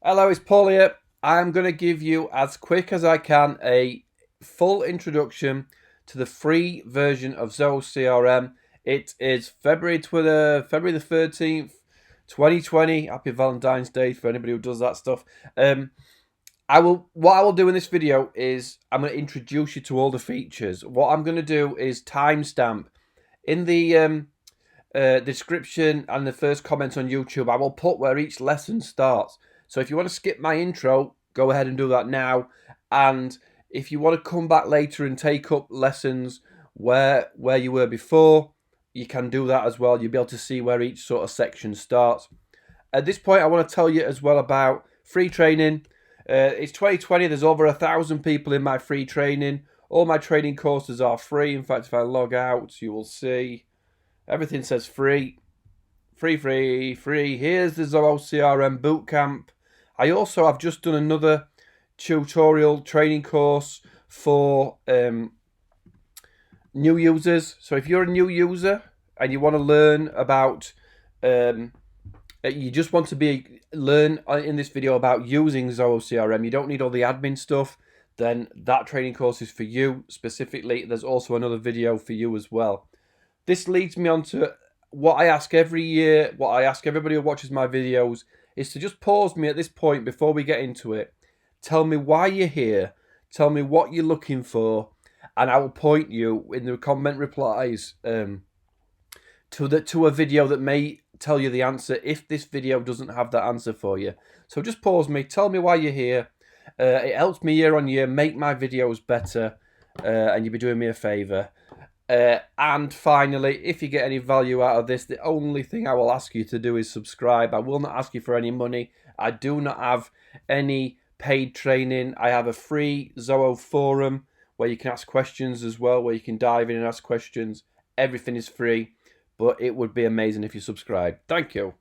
Hello, it's Paul here. I'm going to give you, as quick as I can, a full introduction to the free version of Zoho CRM. It is February the 13th, 2020. Happy Valentine's Day for anybody who does that stuff. What I will do in this video is I'm going to introduce you to all the features. What I'm going to do is timestamp in the description and the first comment on YouTube. I will put where each lesson starts. So if you want to skip my intro, go ahead and do that now. And if you want to come back later and take up lessons where you were before, you can do that as well. You'll be able to see where each sort of section starts. At this point, I want to tell you as well about free training. It's 2020. There's over 1,000 people in my free training. All my training courses are free. In fact, if I log out, you will see everything says free. Free. Here's the Zoho CRM Bootcamp. I've just done another tutorial training course for new users. So if you're a new user and you want to learn about, you just want to learn in this video about using Zoho CRM, you don't need all the admin stuff, then that training course is for you specifically. There's also another video for you as well. This leads me on to what I ask every year, what I ask everybody who watches my videos, is to just pause me at this point before we get into it. Tell me why you're here. Tell me what you're looking for. And I will point you in the comment replies to a video that may tell you the answer if this video doesn't have that answer for you. So just pause me. Tell me why you're here. It helps me year on year make my videos better. And you'll be doing me a favour. And finally, if you get any value out of this, the only thing I will ask you to do is subscribe. I will not ask you for any money. I do not have any paid training. I have a free Zoho forum where you can ask questions as well, where you can dive in and ask questions. Everything is free, but it would be amazing if you subscribe. Thank you.